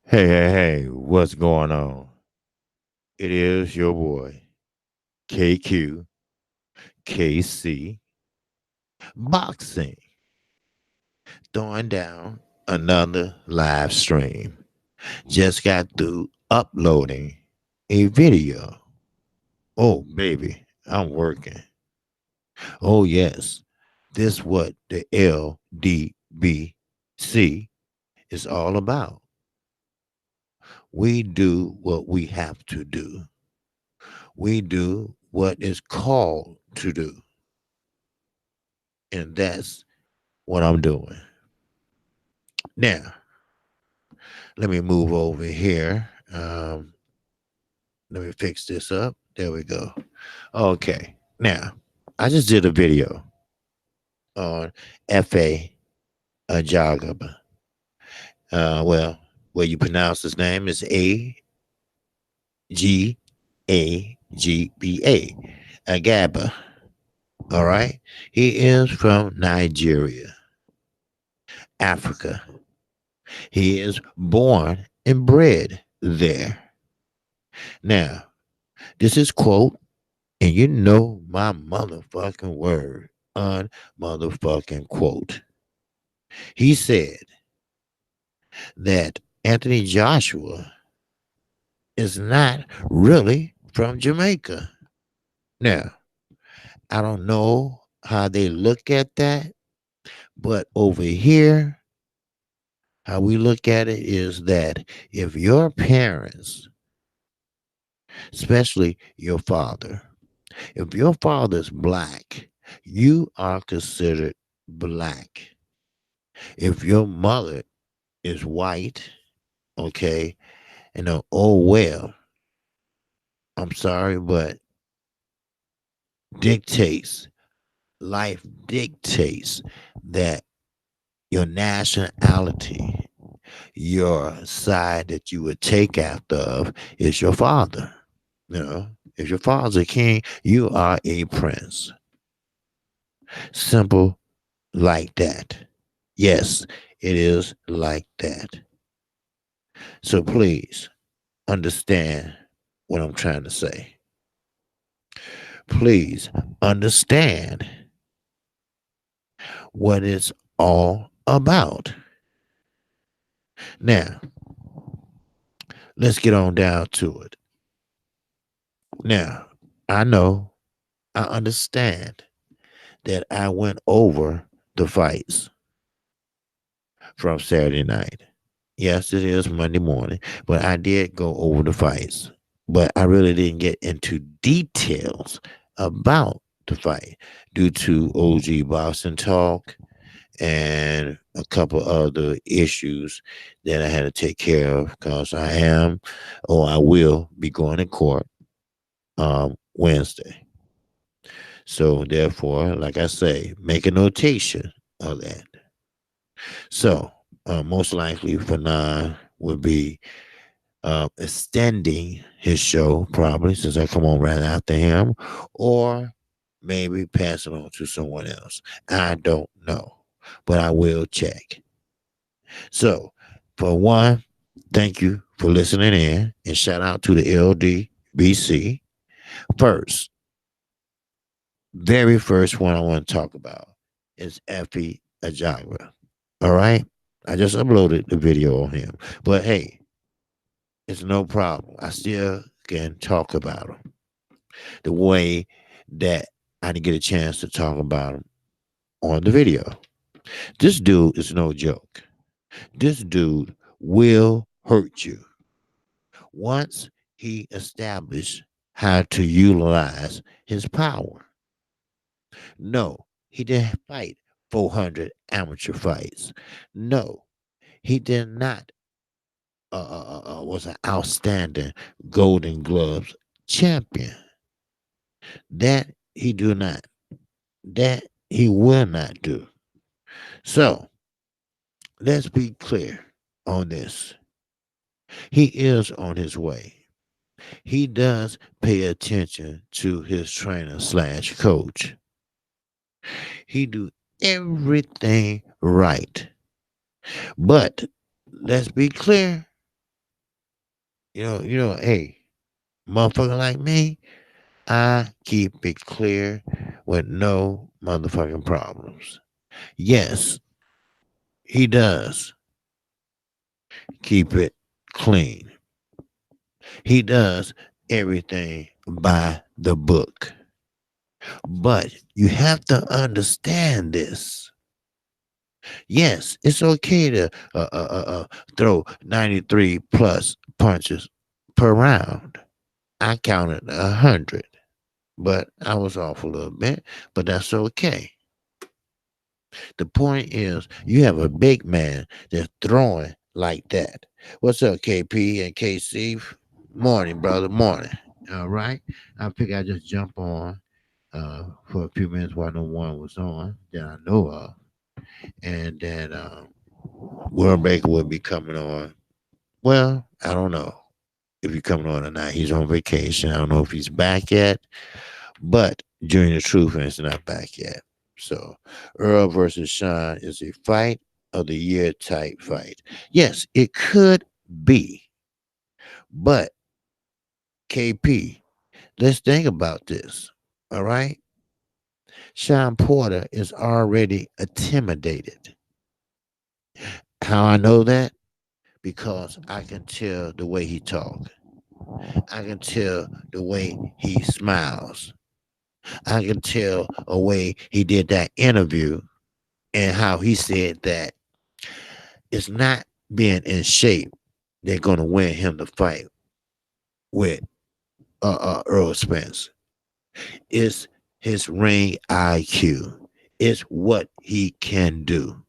Hey, what's going on? It is your boy, Kqkc Boxing, throwing down another live stream. Just got through uploading a video. Oh, baby, I'm working. Oh, yes, this what the LDBC is all about. We do what we have to do. We do what is called to do. And that's what I'm doing. Now, let me move over here. Let me fix this up. There we go. Okay. Now, I just did a video on F.A. Ajagaba. Well, where you pronounce his name is Agaba. Agaba. All right. He is from Nigeria, Africa. He is born and bred there. Now, this is quote, and you know my motherfucking word, motherfucking quote. He said that Anthony Joshua is not really from Jamaica. Now, I don't know how they look at that, but over here, how we look at it is that if your parents, especially your father, if your father's black, you are considered black. If your mother is white, okay, oh well, I'm sorry, but dictates, life dictates that your nationality, your side that you would take after of is your father. If your father's a king, you are a prince. Simple like that. Yes, it is like that. So please understand what I'm trying to say. Please understand what it's all about. Now, let's get on down to it. Now, I know, I understand that I went over the fights from Saturday night. Yes, it is Monday morning, but I did go over the fights. But I really didn't get into details about the fight due to OG Boston talk and a couple other issues that I had to take care of because I will be going to court Wednesday. So therefore, like I say, make a notation of that. So most likely Fanon would be extending his show probably since I come on right after him, or maybe pass it on to someone else. I don't know, but I will check. So, for one, thank you for listening in and shout out to the LDBC. First, very first one I want to talk about is Effie Ajagra. All right. I just uploaded the video on him, but hey, it's no problem. I still can talk about him the way that I didn't get a chance to talk about him on the video. This dude is no joke. This dude will hurt you once he established how to utilize his power. No, he didn't fight 400 amateur fights. No, he did not was an outstanding Golden Gloves champion. That he do not. That he will not do. So let's be clear on this. He is on his way. He does pay attention to his trainer slash coach. He do everything right. But let's be clear. Hey, motherfucker like me, I keep it clear with no motherfucking problems. Yes, he does keep it clean. He does everything by the book. But you have to understand this. Yes, it's okay to throw 93 plus punches per round. I counted 100, but I was off a little bit, but that's okay. The point is, you have a big man that's throwing like that. What's up, KP and KC? Morning, brother. Morning. All right. I figure I just jump on for a few minutes while no one was on that I know of. And then Will Baker will be coming on. Well, I don't know if he's coming on or not. He's on vacation. I don't know if he's back yet. But Journey the Truth is not back yet. So Earl versus Sean is a fight of the year type fight. Yes, it could be. But KP, let's think about this. All right. Sean Porter is already intimidated. How I know that? Because I can tell the way he talks. I can tell the way he smiles. I can tell a way he did that interview and how he said that it's not being in shape they're going to win him the fight with Earl Spence. It's his ring IQ. It's what he can do.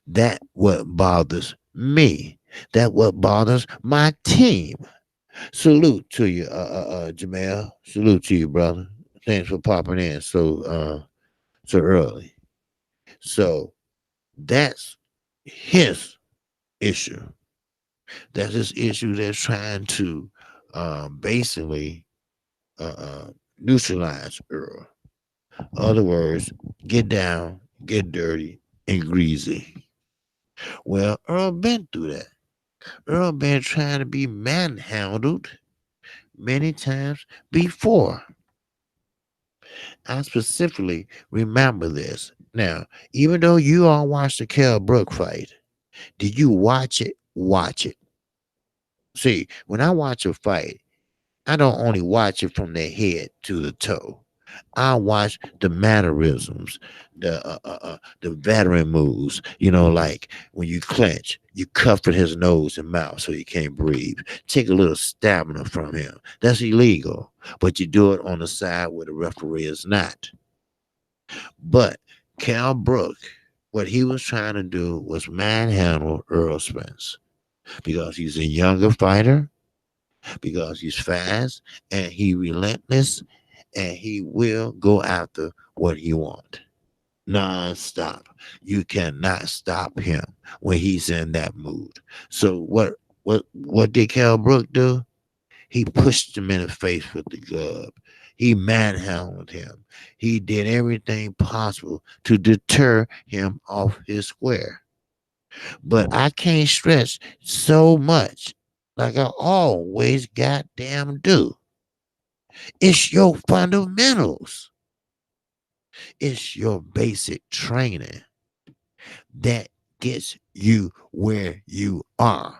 That what bothers me. That what bothers my team. Salute to you, Jamel. Salute to you, brother. Thanks for popping in so early. So that's his issue. That's his issue. They're trying to basically uh, uh, neutralize Earl. Other words, get down, get dirty, and greasy. Well, Earl been through that. Earl been trying to be manhandled many times before. I specifically remember this. Now, even though you all watched the Kell Brook fight, did you watch it? Watch it. See, when I watch a fight, I don't only watch it from the head to the toe. I watch the mannerisms, the veteran moves. Like when you clench, you cover his nose and mouth so he can't breathe. Take a little stamina from him. That's illegal, but you do it on the side where the referee is not. But Cal Brook, what he was trying to do was manhandle Earl Spence because he's a younger fighter, because he's fast and he relentless and he will go after what he wants non-stop. You cannot stop him when he's in that mood. So what did Cal Brook do? He pushed him in the face with the glove. He manhandled him. He did everything possible to deter him off his square. But I can't stress so much like I always goddamn do. It's your fundamentals. It's your basic training that gets you where you are.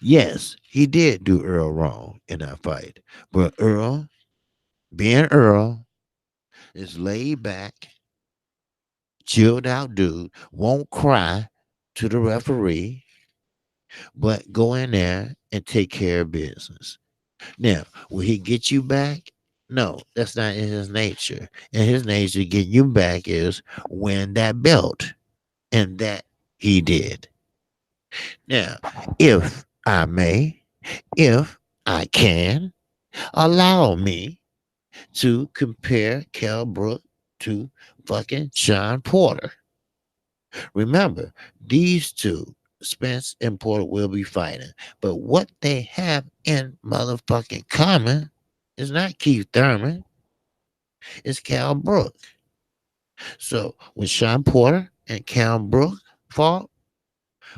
Yes, he did do Earl wrong in that fight. But Earl, being Earl, is laid back, chilled out dude, won't cry to the referee, but go in there and take care of business. Now, will he get you back? No, that's not in his nature. In his nature, getting you back is win that belt. And that he did. Now, if I may, if I can, allow me to compare Kell Brook to fucking Sean Porter. Remember, these two, Spence and Porter, will be fighting. But what they have in motherfucking common is not Keith Thurman, it's Cal Brook. So when Sean Porter and Cal Brook fought,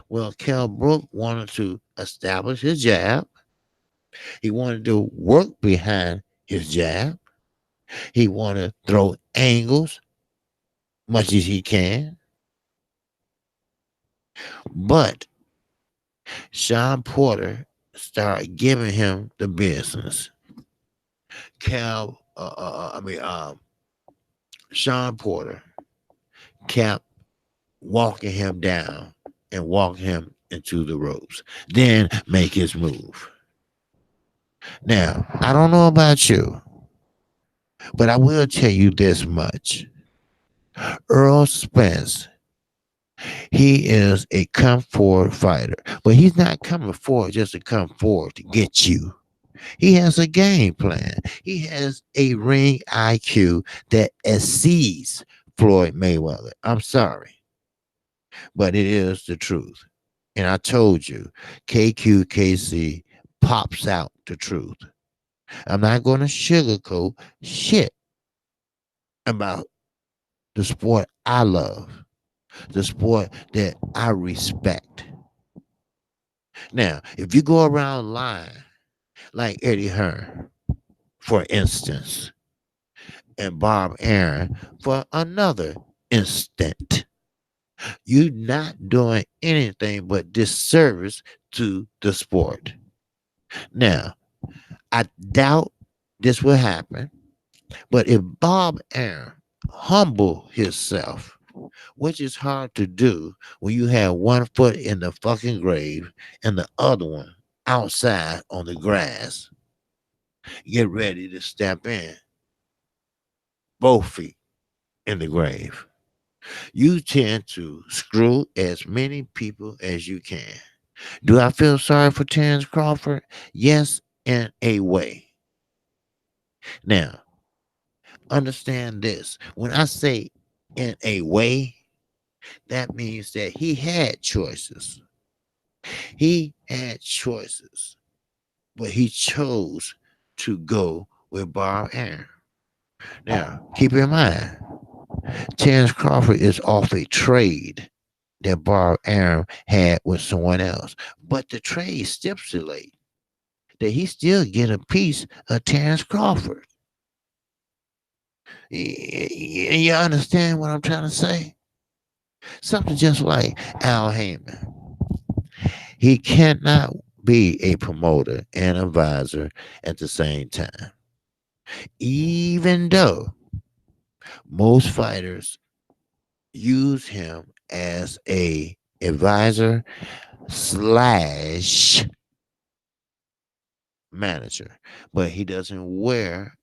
Well, Kell Brook wanted to establish his jab. He wanted to work behind his jab. He wanted to throw angles much as he can. But Sean Porter started giving him the business. Cal, Sean Porter kept walking him down and walking him into the ropes, then make his move. Now, I don't know about you, but I will tell you this much. Earl Spence, he is a come forward fighter, but he's not coming forward just to come forward to get you. He has a game plan. He has a ring IQ that exceeds Floyd Mayweather. I'm sorry, but it is the truth. And I told you, Kqkc pops out the truth. I'm not going to sugarcoat shit about the sport I love, the sport that I respect. Now, if you go around lying like Eddie Hearn, for instance, and Bob Aaron for another instant, you're not doing anything but disservice to the sport. Now, I doubt this will happen, but if Bob Aaron humble himself, which is hard to do when you have one foot in the fucking grave and the other one outside on the grass, get ready to step in, both feet in the grave. You tend to screw as many people as you can. Do I feel sorry for Terrence Crawford? Yes, in a way. Now, understand this. When I say in a way, that means that he had choices. He had choices, but he chose to go with Bob Aaron. Now, keep in mind, Terrence Crawford is off a trade that Bob Aaron had with someone else. But the trade stipulate that he still get a piece of Terrence Crawford. You understand what I'm trying to say? Something just like Al Heyman. He cannot be a promoter and advisor at the same time. Even though most fighters use him as a advisor slash manager, but he doesn't wear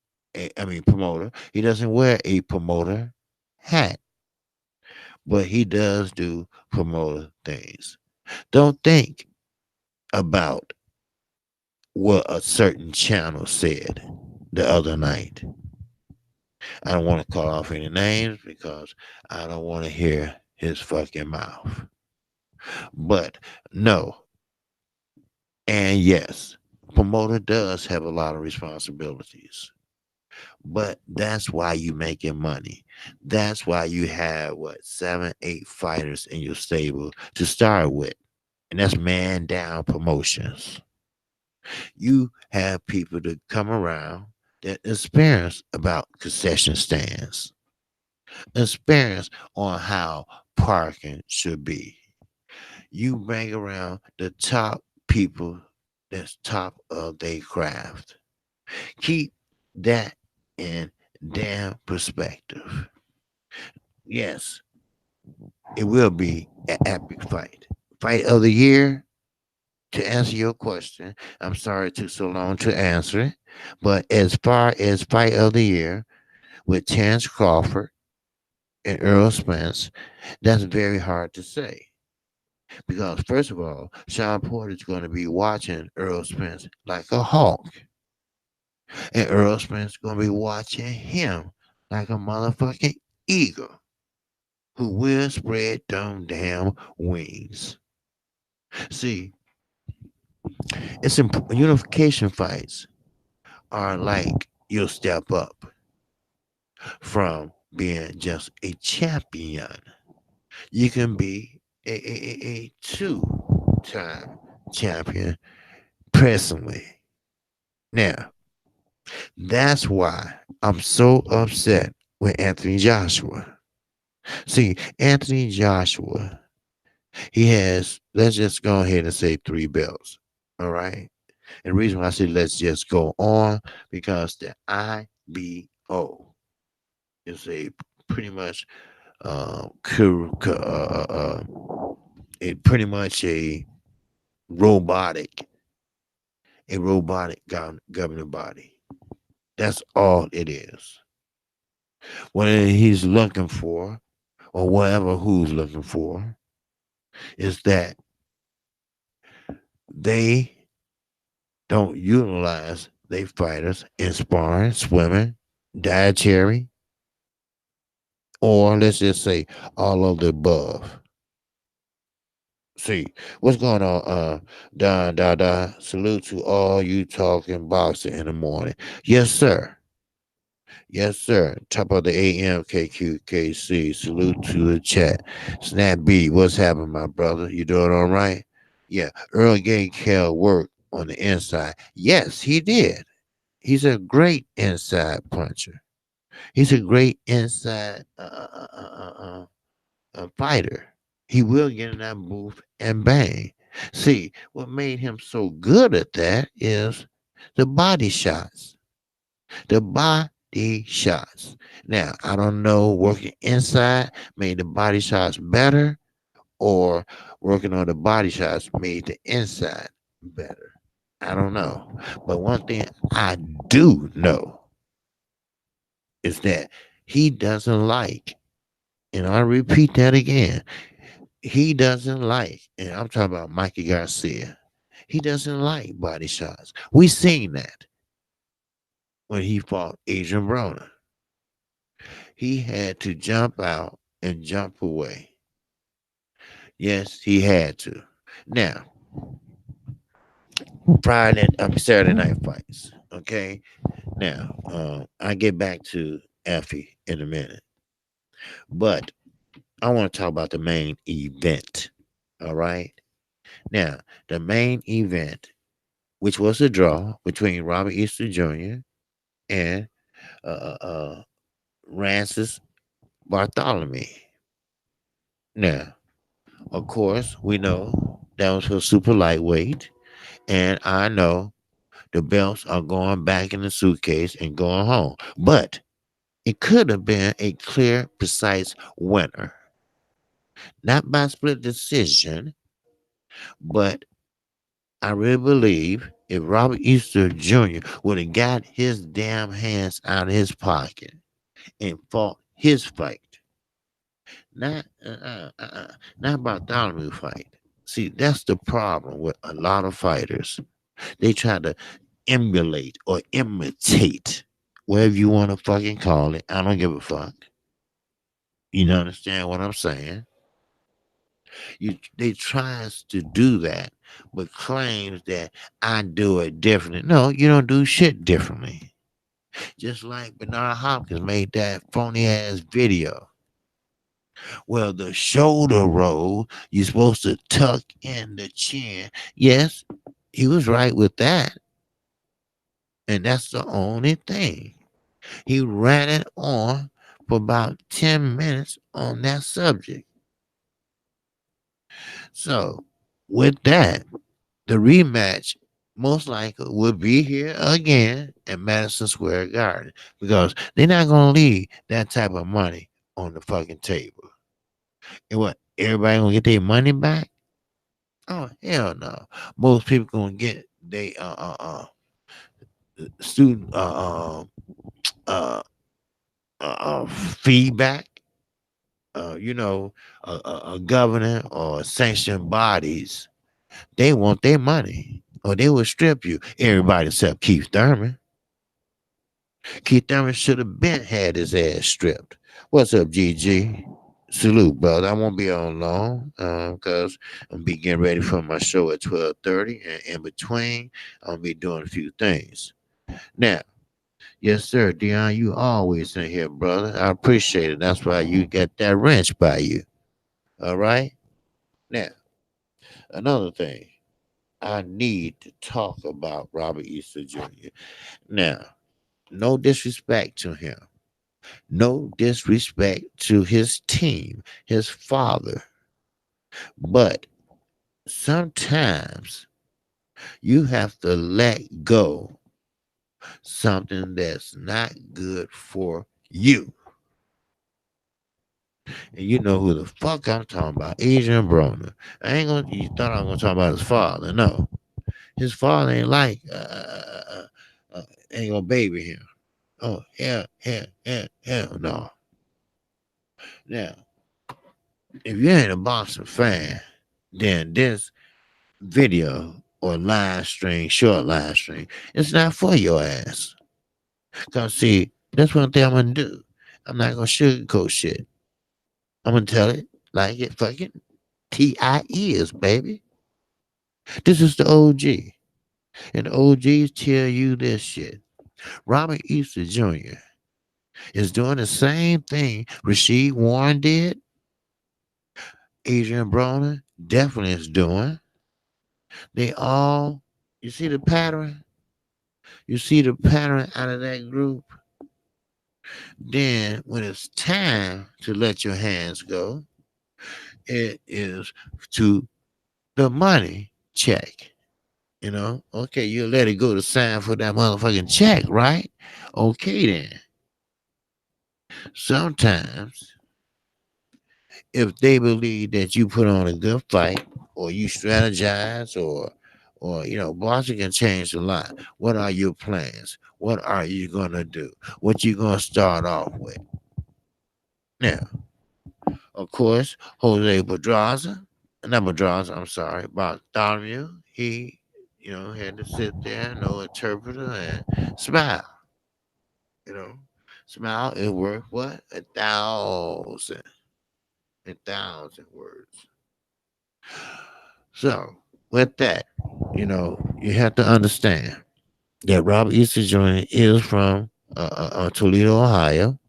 promoter. He doesn't wear a promoter hat, but he does do promoter things. Don't think about what a certain channel said the other night. I don't want to call off any names because I don't want to hear his fucking mouth. But no, and yes, promoter does have a lot of responsibilities. But that's why you making money. That's why you have what, seven, eight fighters in your stable to start with. And that's man down promotions. You have people to come around that experience about concession stands, experience on how parking should be. You bring around the top people that's top of their craft. Keep that in damn perspective. Yes, it will be an epic fight. Fight of the year, to answer your question, I'm sorry it took so long to answer it. But as far as fight of the year with Terrence Crawford and Earl Spence, that's very hard to say. Because first of all, Sean Porter is going to be watching Earl Spence like a hawk. And Earl Spence is going to be watching him like a motherfucking eagle who will spread them damn wings. See, unification fights are like you'll step up from being just a champion. You can be a two-time champion presently. Now, that's why I'm so upset with Anthony Joshua. See, Anthony Joshua, he has, let's just go ahead and say, three belts. All right. And the reason why I say let's just go on, because the IBO is a pretty much it pretty much robotic a robotic governing body. That's all it is. What he's looking for, or whatever who's looking for, is that they don't utilize their fighters in sparring, swimming, dietary, or let's just say all of the above. See, what's going on, Don Dada? Salute to all you talking boxing in the morning. Yes, sir. Yes, sir. Top of the AM, Kqkc. Salute to the chat. Snap B, what's happening, my brother? You doing all right? Yeah, Earl Gankell worked on the inside. Yes, he did. He's a great inside puncher. He's a great inside fighter. He will get in that booth and bang. See, what made him so good at that is the body shots. The body shots. Now, I don't know, working inside made the body shots better, or working on the body shots made the inside better. I don't know. But one thing I do know is that he doesn't like, and I repeat that again, he doesn't like, and I'm talking about Mikey Garcia, he doesn't like body shots. We seen that when he fought Adrian Broner. He had to jump out and jump away. Yes, he had to. Now, Saturday night fights. Okay. Now, I get back to Effie in a minute, but I want to talk about the main event. All right. Now, the main event, which was a draw between Robert Easter Jr. and uh, uh, uh, Rancis Bartholomew. Now, of course, we know that was for super lightweight, and I know the belts are going back in the suitcase and going home. But it could have been a clear, precise winner, not by split decision, but I really believe if Robert Easter Jr. would have got his damn hands out of his pocket and fought his fight, not not Bartholomew fight. See, that's the problem with a lot of fighters. They try to emulate or imitate, whatever you want to fucking call it. I don't give a fuck. You know, understand what I'm saying? They tries to do that, but claims that I do it differently. No, you don't do shit differently. Just like Bernard Hopkins made that phony ass video. Well, the shoulder roll, you're supposed to tuck in the chin. Yes, he was right with that. And that's the only thing. He ran it on for about 10 minutes on that subject. So, with that, the rematch most likely will be here again at Madison Square Garden, because they're not going to leave that type of money on the fucking table. And what? Everybody going to get their money back? Oh, hell no. Most people going to get their student uh, feedback. You know, a governor or sanctioned bodies, they want their money or they will strip you. Everybody except Keith Thurman. Keith Thurman should have been had his ass stripped. What's up, GG? Salute, brother. I won't be on long because I'm be getting ready for my show at 12:30, and in between, I'll be doing a few things. Now, yes, sir, Dion, you always in here, brother. I appreciate it. That's why you got that wrench by you. All right. Now, another thing, I need to talk about Robert Easter Jr. Now, no disrespect to him, no disrespect to his team, his father, but sometimes you have to let go something that's not good for you. And you know who the fuck I'm talking about, Adrian Broner. I ain't gonna. You thought I was gonna talk about his father? No, his father ain't like ain't gonna baby him. Oh hell no. Now, if you ain't a boxing fan, then this video or live stream, short live stream, it's not for your ass. Cause see, that's one thing I'm gonna do. I'm not gonna sugarcoat shit. I'm gonna tell it like it fucking T.I. is, baby. This is the OG. And the OGs tell you this shit. Robert Easter Jr. is doing the same thing Rasheed Warren did. Adrian Broner definitely is doing. They all, you see the pattern? You see the pattern out of that group? Then, when it's time to let your hands go, it is to the money check. You know, okay, you let it go to sign for that motherfucking check, right? Okay, then. Sometimes, if they believe that you put on a good fight, or you strategize, or boxing can change a lot. What are your plans? What are you gonna do? What you gonna start off with? Now, of course, Jose Pedraza, not Pedraza, I'm sorry, Bartholomew, he, had to sit there, no interpreter, and smile. You know, smile is worth what? A thousand words. So, with that, you have to understand that Robert Easter Jr. is from Toledo, Ohio,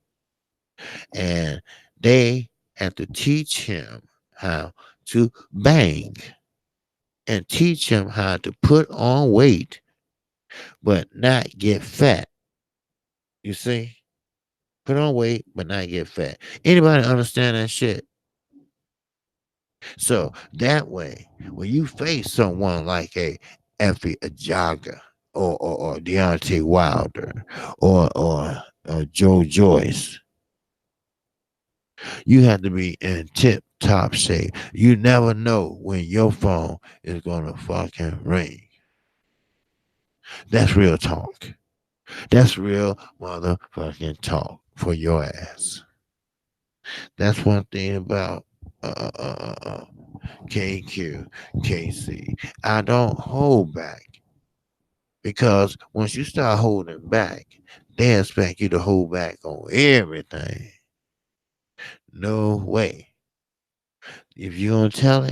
and they have to teach him how to bang and teach him how to put on weight but not get fat. You see? Put on weight but not get fat. Anybody understand that shit? So that way, when you face someone like a Effie Ajaga or Deontay Wilder or Joe Joyce, you have to be in tip top shape. You never know when your phone is gonna fucking ring. That's real talk. That's real motherfucking talk for your ass. That's one thing about Kqkc. I don't hold back because once you start holding back, they expect you to hold back on everything. No way. If you're gonna tell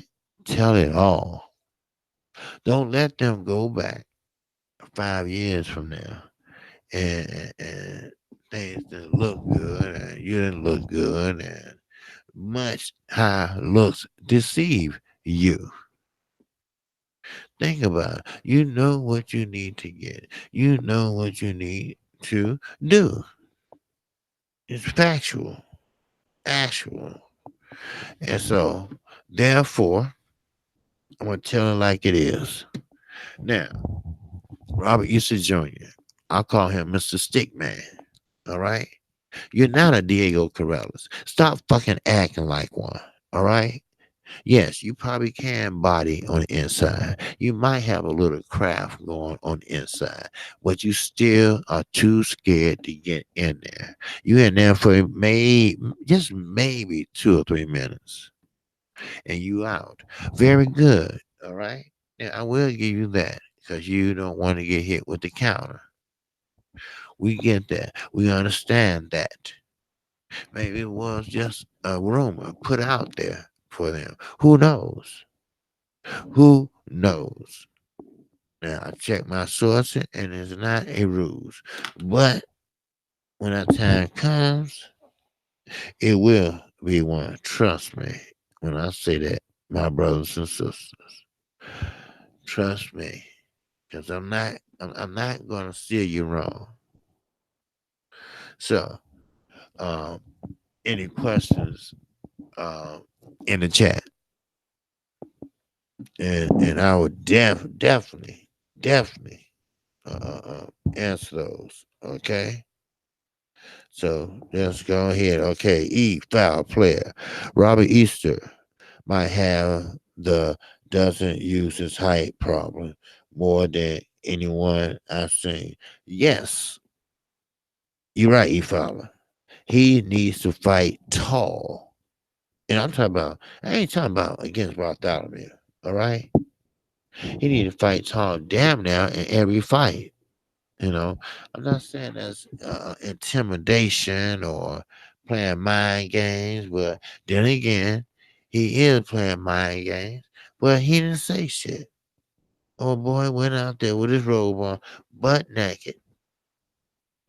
it all. Don't let them go back 5 years from now and things didn't look good and you didn't look good and much high looks deceive you. Think about it. You know what you need to get. You know what you need to do. It's factual, actual. And so, therefore, I'm going to tell it like it is. Now, Robert Easter Jr., I'll call him Mr. Stickman. All right? You're not a Diego Corrales. Stop fucking acting like one. All right? Yes, you probably can body on the inside. You might have a little craft going on the inside, but you still are too scared to get in there. You in there for just maybe 2 or 3 minutes, and you out. Very good. All right. Now I will give you that because you don't want to get hit with the counter. We get that. We understand that. Maybe it was just a rumor put out there for them. Who knows? Who knows? Now I check my sources and it's not a ruse. But when that time comes, it will be one. Trust me when I say that. my brothers and sisters. Trust me, because I'm not gonna steer you wrong. So, um, any questions um, in the chat, and I would definitely answer those. Okay, so let's go ahead. Okay, E foul player, Robbie Easter might have the doesn't use his height problem more than anyone I've seen. Yes, you're right, E Fowler. He needs to fight tall. And I ain't talking about against Bartholomew. All right? He need to fight tall damn now in every fight. You know, I'm not saying that's intimidation or playing mind games, but then again, he is playing mind games, but he didn't say shit. Oh boy went out there with his robe on, butt naked,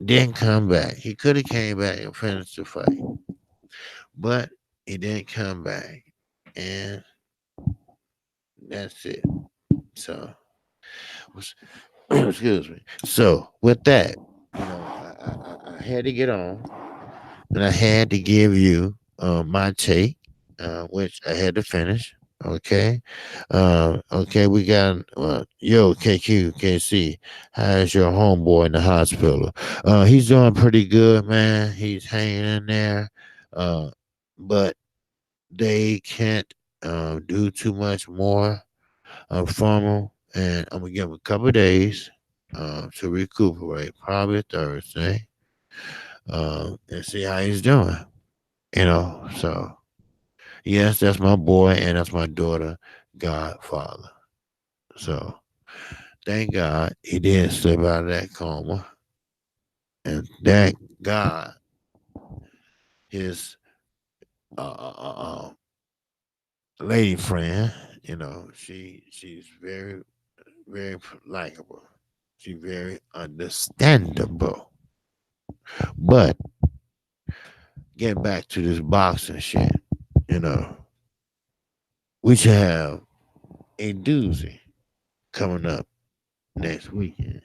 didn't come back. He could have came back and finished the fight, but he didn't come back, and that's it. So, excuse me. So with that, I had to get on, and I had to give you my take, which I had to finish. Okay, okay, we got yo Kqkc. How's your homeboy in the hospital? He's doing pretty good, man. He's hanging in there, uh, but they can't do too much more from him, and I'm gonna give him a couple of days to recuperate, probably Thursday, and see how he's doing. So yes, that's my boy, and that's my daughter, godfather. So thank God he did slip out of that coma, and thank God his lady friend, she's very likable. She's very understandable. But getting back to this boxing shit, you know, we should have a doozy coming up next weekend.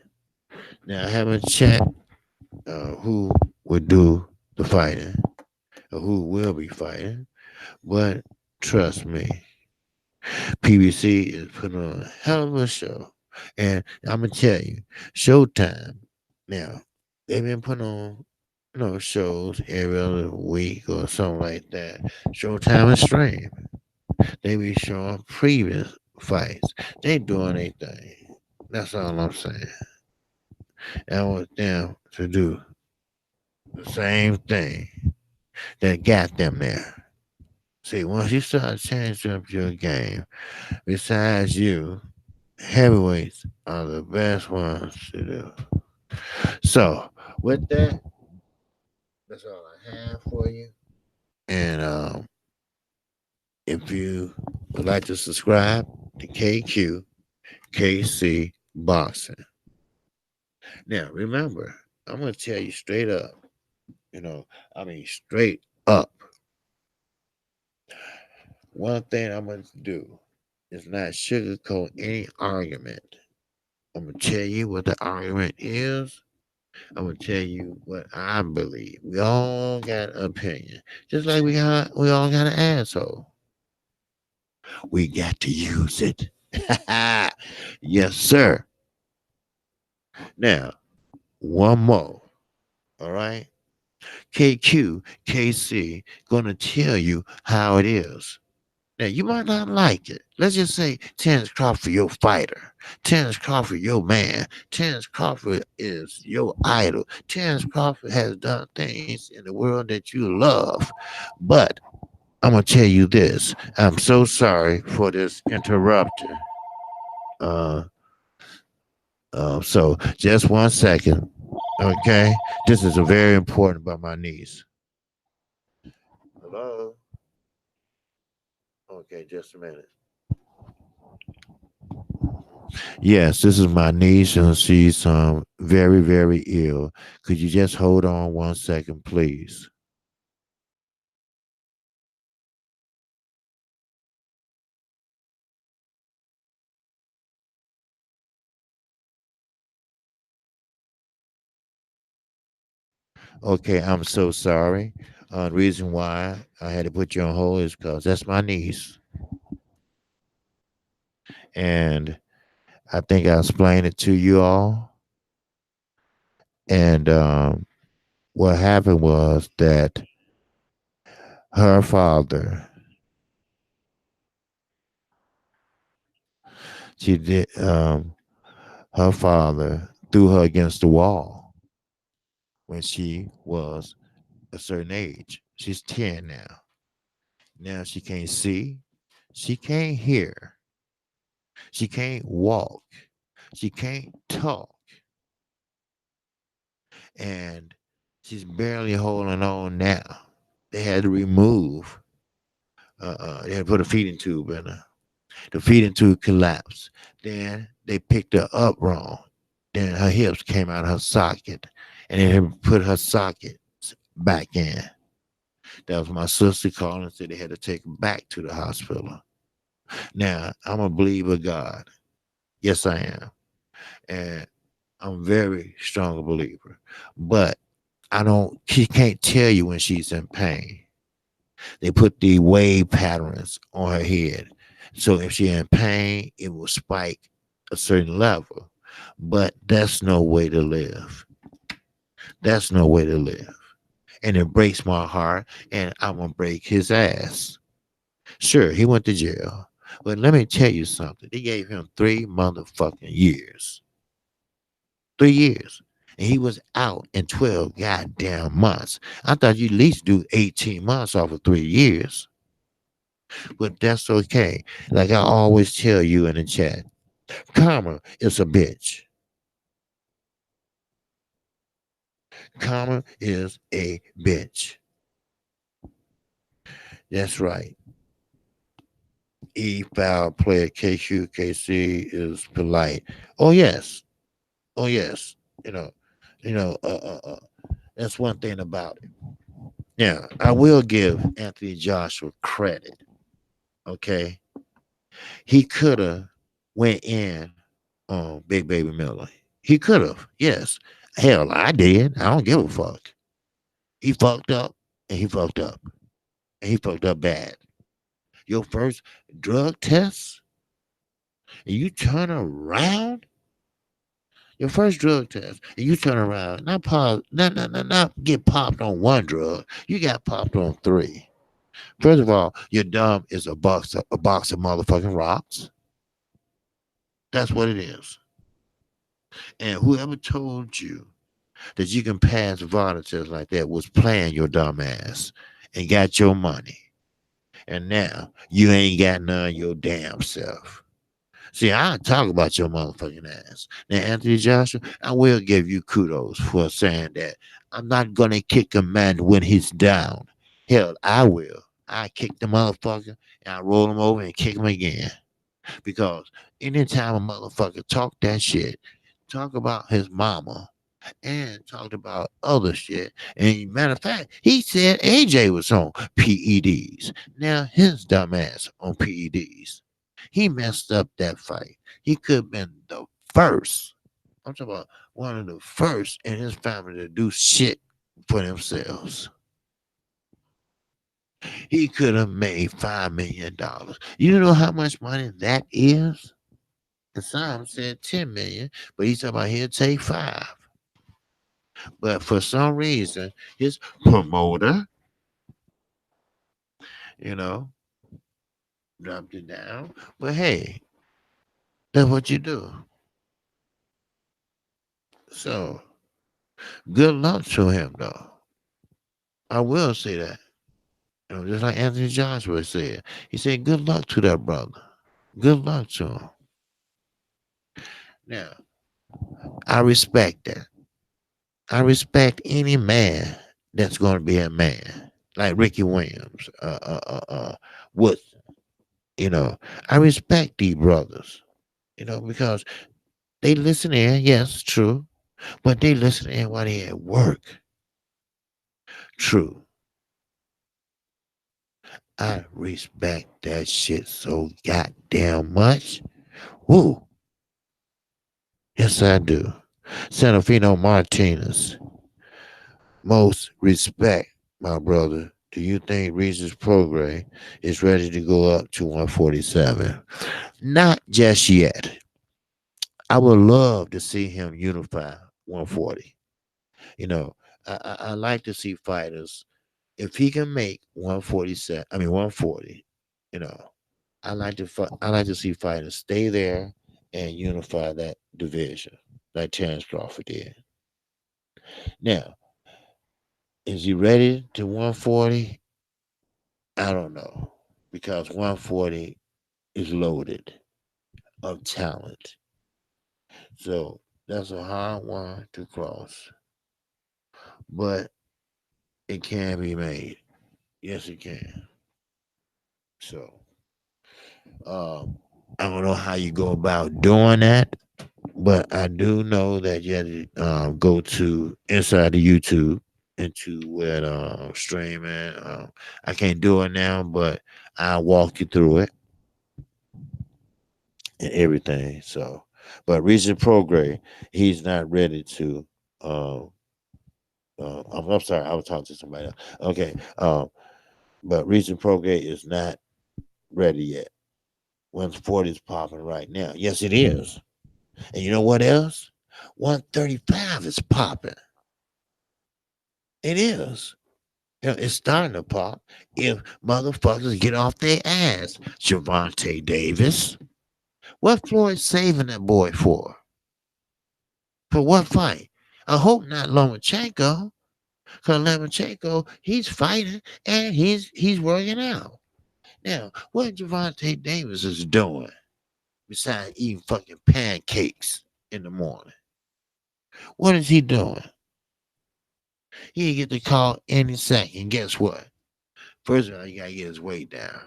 Now I haven't checked who would do the fighting or who will be fighting, but trust me, PBC is putting on a hell of a show. And I'm gonna tell you, Showtime. Now they've been putting on, shows every other week or something like that. Showtime is stream. They be showing previous fights. They doing their thing. That's all I'm saying. I want them to do the same thing that got them there. See, once you start changing up your game, besides you, heavyweights are the best ones to do. So, with that, that's all I have for you. And if you would like to subscribe to Kqkc Boxing. Now, remember, I'm going to tell you straight up, straight up. One thing I'm going to do is not sugarcoat any argument. I'm going to tell you what the argument is. I'm gonna tell you what I believe. We all got an opinion, just like we all got an asshole. We got to use it. Yes, sir. Now, one more. All right. Kqkc gonna tell you how it is. Now you might not like it. Let's just say Terrence Crawford, your fighter. Terrence Crawford, your man. Terrence Crawford is your idol. Terrence Crawford has done things in the world that you love. But I'm gonna tell you this. I'm so sorry for this interruption. Uh, so just 1 second. Okay. This is a very important about my niece. Hello. Okay, just a minute. Yes, this is my niece, and she's very, very ill. Could you just hold on 1 second, please? Okay, I'm so sorry. The reason why I had to put you on hold is because that's my niece, and I think I explained it to you all. And what happened was that her father, she did, her father threw her against the wall when she was a certain age. She's 10 now. Now she can't see, she can't hear, she can't walk, she can't talk, and she's barely holding on now. They had to remove, they had to put a feeding tube in her. The feeding tube collapsed. Then they picked her up wrong. Then her hips came out of her socket, and then they put her socket back in. That was my sister calling and said they had to take her back to the hospital. Now, I'm a believer of God. Yes, I am. And I'm very strong believer. But she can't tell you when she's in pain. They put the wave patterns on her head. So if she's in pain, it will spike a certain level. But that's no way to live. That's no way to live. And it breaks my heart, and I'm going to break his ass. Sure, he went to jail. But let me tell you something. They gave him 3 motherfucking years. 3 years. And he was out in 12 goddamn months. I thought you'd at least do 18 months off of 3 years. But that's okay. Like I always tell you in the chat, karma is a bitch. Karma is a bitch. That's right. E foul player Kqkc is polite. Oh yes. Oh yes. You know, you know, that's one thing about it. Now, I will give Anthony Joshua credit. Okay. He could have went in on Big Baby Miller. He could have. Yes. Hell, I did. I don't give a fuck. He fucked up and he fucked up. And he fucked up bad. Your first drug test and you turn around, your first drug test, and you turn around, not get popped on one drug. You got popped on three. First of all, your dumb is a box of motherfucking rocks. That's what it is. And whoever told you that you can pass violence tests like that was playing your dumb ass and got your money. And now you ain't got none your damn self. See, I talk about your motherfucking ass. Now, Anthony Joshua, I will give you kudos for saying that. I'm not gonna kick a man when he's down. Hell, I will. I kick the motherfucker and I roll him over and kick him again. Because anytime a motherfucker talk that shit, talk about his mama and talked about other shit. And matter of fact, he said AJ was on PEDs. Now his dumbass on PEDs. He messed up that fight. He could have been the first. I'm talking about one of the first in his family to do shit for themselves. He could have made $5 million. You know how much money that is? And some said 10 million, but he's talking about he'll take five. But for some reason, his promoter, you know, dropped it down. But hey, that's what you do. So good luck to him, though. I will say that. Just like Anthony Joshua said. He said, good luck to that brother. Good luck to him. Now, I respect that. I respect any man that's going to be a man. Like Ricky Williams, Woodson. I respect these brothers, because they listen in, yes, true, but they listen in while they at work. True. I respect that shit so goddamn much. Woo. Yes, I do. Sanofino Martinez. most respect, my brother, do you think Regis Prograis is ready to go up to 147? Not just yet. I would love to see him unify 140. You know, I like to see fighters if he can make 147. I mean 140. You know, I like to see fighters stay there and unify that division, like Terrence Crawford did. Now, is he ready to 140? I don't know because 140 is loaded of talent. So that's a hard one to cross, but it can be made. Yes, it can. So um, I don't know how you go about doing that, but I do know that you have to go to inside the YouTube into where streaming. I can't do it now, but I'll walk you through it and everything. So, but Regis Prograis, he's not ready to. Uh, I'm sorry, I was talking to somebody else. Okay, but Regis Prograis is not ready yet. 140 is popping right now. Yes, it is. And you know what else? 135 is popping. It is. It's starting to pop if motherfuckers get off their ass. Javante Davis. What Floyd saving that boy for? For what fight? I hope not Lomachenko. Because Lomachenko, he's fighting and he's working out. Now, what Javante Davis is doing besides eating fucking pancakes in the morning? What is he doing? He get the call any second. Guess what? First of all, you gotta get his weight down.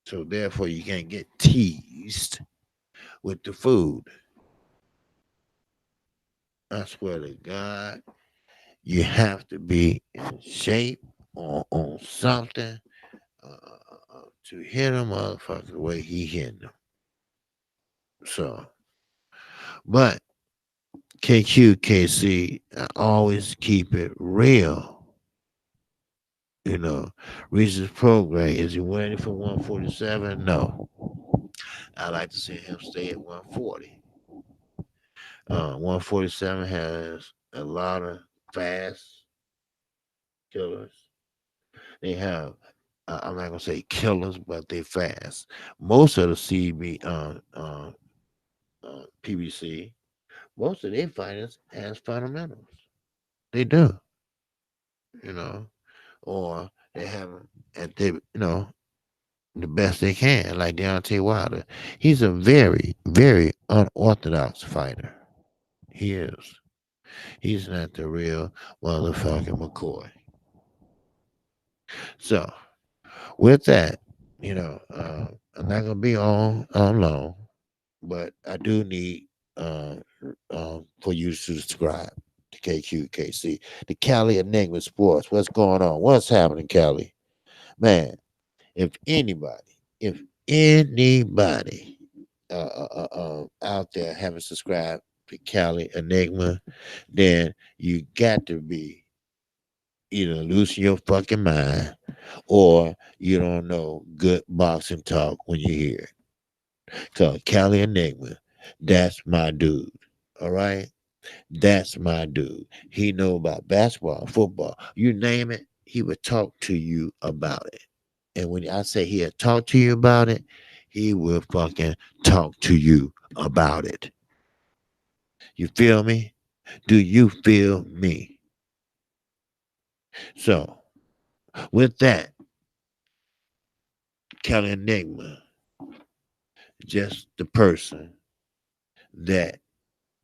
So therefore, you can't get teased with the food. I swear to God, you have to be in shape or on something to hit a motherfucker the way he hitting them. So, but Kqkc, I always keep it real. You know, Reese's program, is he ready for 147? No. I like to see him stay at 140. 147 has a lot of fast killers. They have, I'm not gonna say killers, but they fast. Most of the PBC, most of their fighters has fundamentals. They do, you know, or they have at they, the best they can, like Deontay Wilder. He's a very, very unorthodox fighter. He is. He's not the real motherfucking McCoy. So with that, I'm not gonna be on long, but I do need uh, for you to subscribe to Kqkc, the Cali Enigma Sports. What's going on? What's happening, Cali? Man, if anybody, if anybody out there haven't subscribed to Cali Enigma, then you got to be either losing your fucking mind or you don't know good boxing talk when you hear it. Cause Cali Enigma, that's my dude. All right? That's my dude. He know about basketball, football, you name it, he would talk to you about it. And when I say he'll talk to you about it, he will fucking talk to you about it. You feel me? Do you feel me? So, with that, Kelly Enigma, just the person that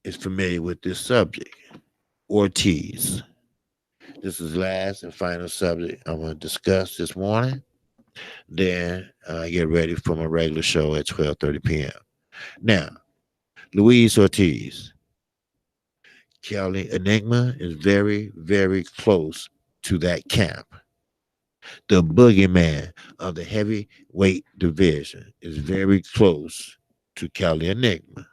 is familiar with this subject. Ortiz. This is last and final subject I'm going to discuss this morning. Then get ready for my regular show at 12:30 p.m. Now, Luis Ortiz. Kelly Enigma is very, very close to that camp. The boogeyman of the heavyweight division is very close to Kelly Enigma.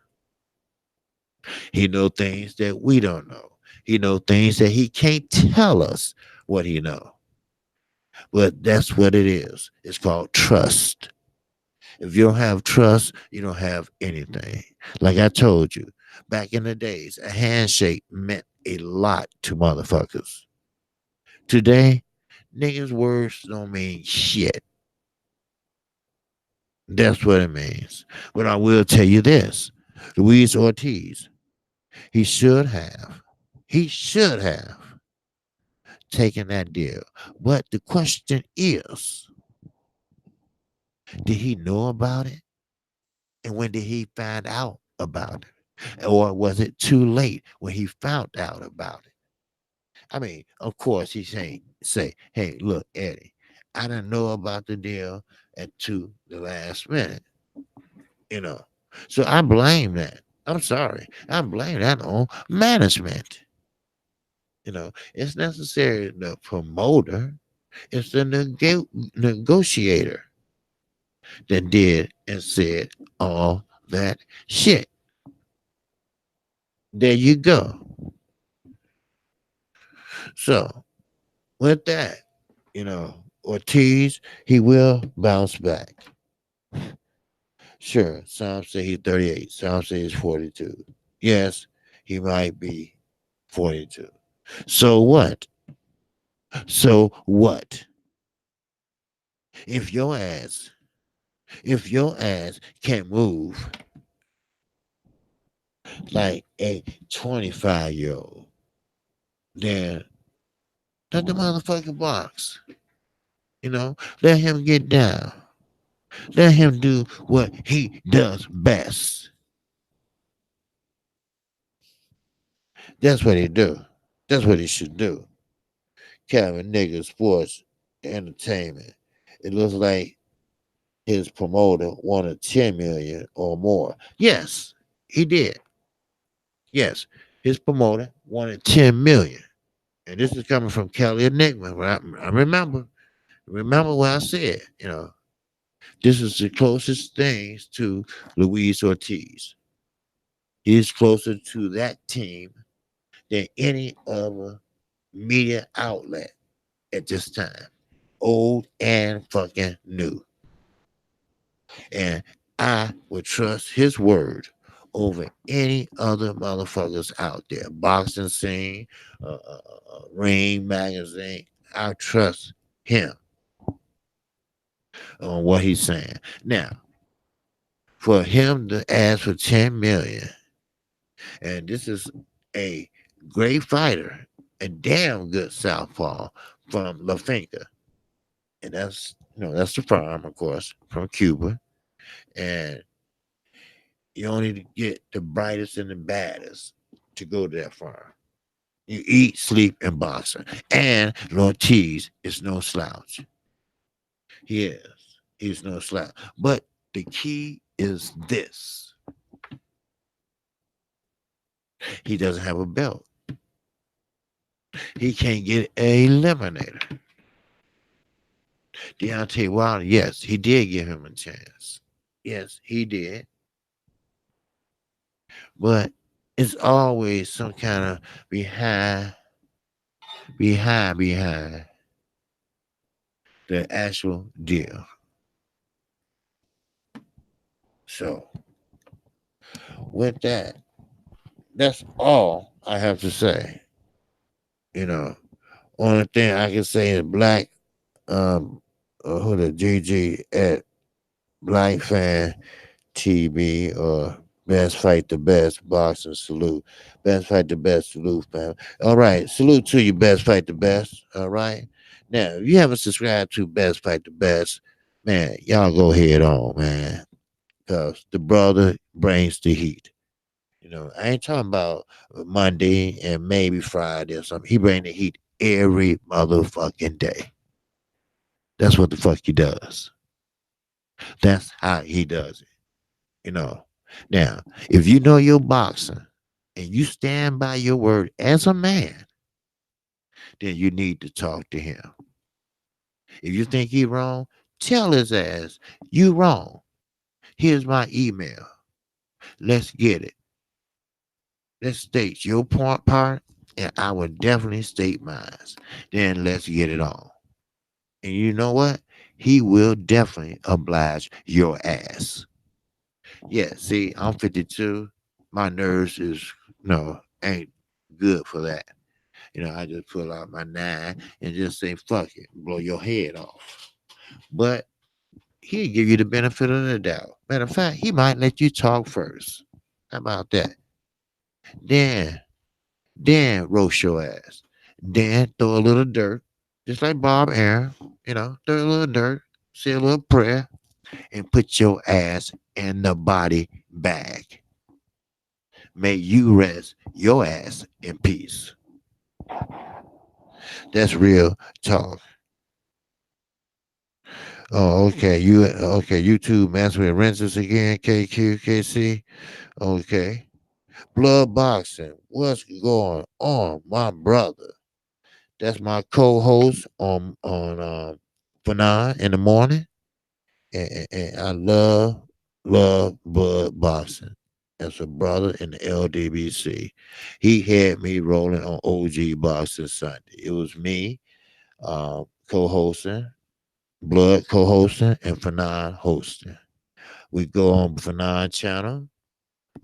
He knows things that we don't know. He know things that he can't tell us what he know. But that's what it is. It's called trust. If you don't have trust, you don't have anything. Like I told you, back in the days, a handshake meant a lot to motherfuckers. Today, niggas' words don't mean shit. That's what it means. But I will tell you this: Luis Ortiz, he should have, he should have taken that deal. But the question is, did he know about it? And when did he find out about it? Or was it too late when he found out about it? I mean, of course, he's saying, say, hey, look, Eddie, I didn't know about the deal to the last minute, you know. So I blame that. I'm sorry. I blame that on management. It's necessary the promoter, it's the negotiator that did and said all that shit. There you go. So with that, Ortiz, he will bounce back. Sure, some say he's 38, some say he's 42. Yes, he might be 42. So what? So what? If your ass, if your ass can't move like a 25-year old, then let the motherfucker box. Let him get down. Let him do what he does best. That's what he do. That's what he should do. Kevin Nigga Sports Entertainment. It looks like his promoter wanted 10 million or more. Yes, he did. Yes, his promoter wanted 10 million. And this is coming from Kelly Enigma. I remember what I said. This is the closest things to Luis Ortiz. He's closer to that team than any other media outlet at this time, old and fucking new. And I would trust his word over any other motherfuckers out there. Boxing scene, Ring magazine. I trust him on what he's saying. Now, for him to ask for 10 million, and this is a great fighter, a damn good southpaw from La Finca, and that's the farm, of course, from Cuba, and you only get the brightest and the baddest to go to that farm. You eat, sleep, and boxing. And Ortiz is no slouch. He is. He's no slouch. But the key is this: he doesn't have a belt. He can't get a eliminator. Deontay Wilder, yes, he did give him a chance. Yes, he did. But it's always some kind of behind the actual deal. So with that, that's all I have to say. You know, only thing I can say is Black, who the GG at Black Fan TV or Best Fight the Best Boxing Salute. Best Fight the Best Salute, fam. All right, salute to you, Best Fight the Best. All right. Now, if you haven't subscribed to Best Fight the Best, man, y'all go head on, man. Because the brother brings the heat. I ain't talking about Monday and maybe Friday or something. He bring the heat every motherfucking day. That's what the fuck he does. That's how he does it. You know. Now, if you know your boxing and you stand by your word as a man, then you need to talk to him. If you think he wrong, tell his ass you wrong. Here's my email. Let's get it. Let's state your part and I would definitely state mine. Then let's get it on. And you know what? He will definitely oblige your ass. Yeah, see, I'm 52. My nerves is no ain't good for that. I just pull out my nine and just say fuck it, blow your head off. But he'll give you the benefit of the doubt. Matter of fact, he might let you talk first. How about that? Then, then roast your ass. Then throw a little dirt, just like Bob Aaron. Throw a little dirt, say a little prayer, and put your ass in the body bag. May you rest your ass in peace. That's real talk. Oh, okay. YouTube messing with renters again, Kqkc. Okay. Blood boxing. What's going on, my brother? That's my co-host on Fanon in the morning. And I love blood boxing. As a brother in the LDBC. He had me rolling on OG Boxing Sunday. It was me, co-hosting, Blood co-hosting, and Fanon hosting. We go on Fanon channel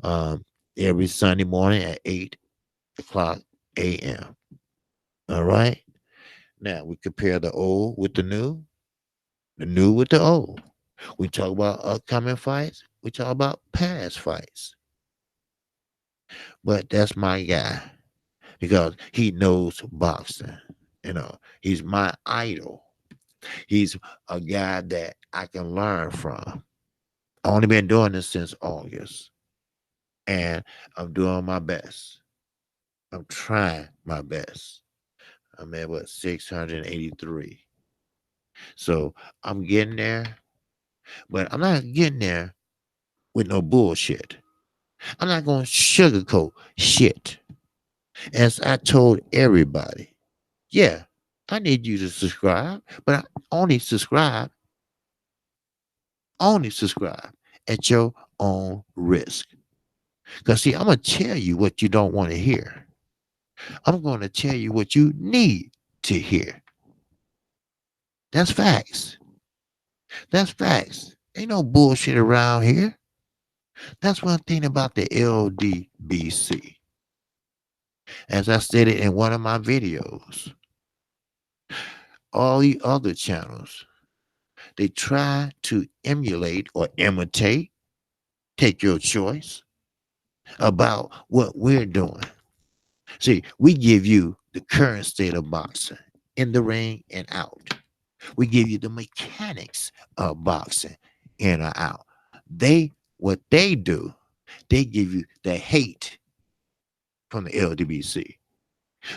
um, every Sunday morning at 8 o'clock a.m. All right. Now we compare the old with the new with the old. We talk about upcoming fights. We talk about past fights. But that's my guy because he knows boxing. He's my idol. He's a guy that I can learn from. I only been doing this since August, and I'm doing my best. I'm trying my best. I'm at what 683. So I'm getting there, but I'm not getting there with no bullshit. I'm not going to sugarcoat shit. As I told everybody, yeah, I need you to subscribe, but I only subscribe at your own risk. Because, see, I'm going to tell you what you don't want to hear. I'm going to tell you what you need to hear. That's facts. That's facts. Ain't no bullshit around here. That's one thing about the LDBC. As I stated in one of my videos, all the other channels, they try to emulate or imitate, take your choice, about what we're doing. See, we give you the current state of boxing in the ring and out. We give you the mechanics of boxing in or out. What they do, they give you the hate from the LDBC.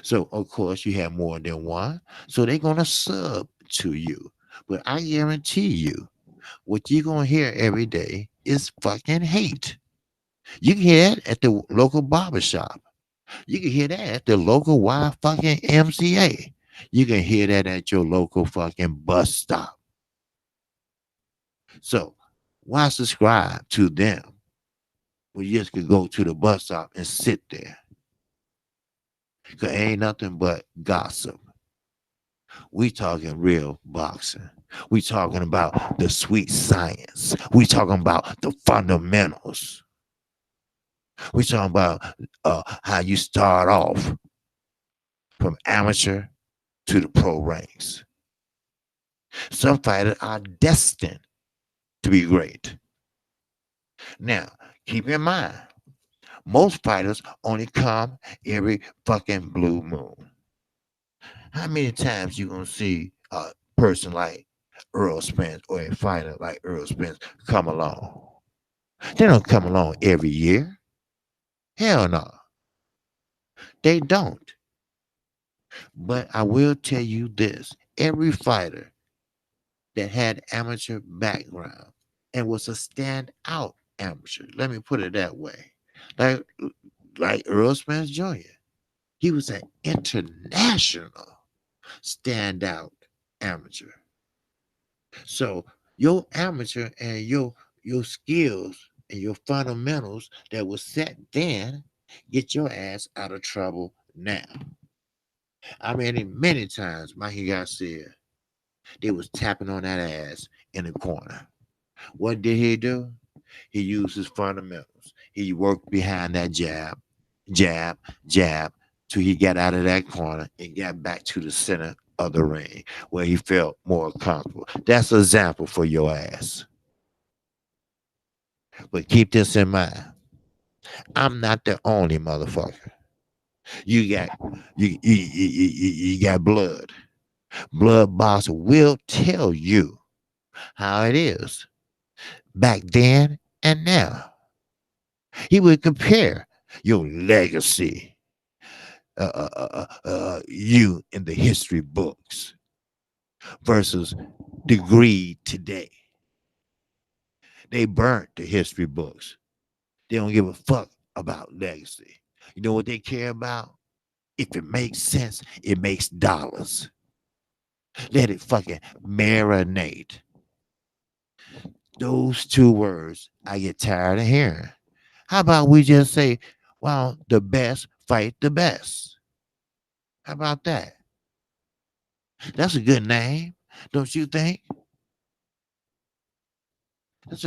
So of course you have more than one. So they're gonna sub to you. But I guarantee you, what you're gonna hear every day is fucking hate. You can hear that at the local barbershop. You can hear that at the local Y fucking MCA. You can hear that at your local fucking bus stop. So why subscribe to them when you just could go to the bus stop and sit there? Cause ain't nothing but gossip. We talking real boxing. We talking about the sweet science. We talking about the fundamentals. We talking about how you start off from amateur to the pro ranks. Some fighters are destined to be great. Now, keep in mind, most fighters only come every fucking blue moon. How many times you gonna see a person like Earl Spence or a fighter like Earl Spence come along? They don't come along every year. Hell no, they don't. But I will tell you this: every fighter that had amateur background and was a standout amateur. Let me put it that way. Like like Earl Spence Jr. He was an international standout amateur. So your amateur and your skills and your fundamentals that was set then get your ass out of trouble Now, I mean, many times Mikey Garcia, they was tapping on that ass in the corner. What did he do? He used his fundamentals. He worked behind that jab, jab, jab, till he got out of that corner and got back to the center of the ring where he felt more comfortable. That's an example for your ass. But keep this in mind. I'm not the only motherfucker. You got you got blood. Blood boss will tell you how it is back then and now. He would compare your legacy, you in the history books versus the greed today. They burnt the history books. They don't give a fuck about legacy. You know what they care about? If it makes sense, it makes dollars. Let it fucking marinate. Those two words I get tired of hearing. How about we just say, well, the best fight the best? How about that? That's a good name, don't you think? That's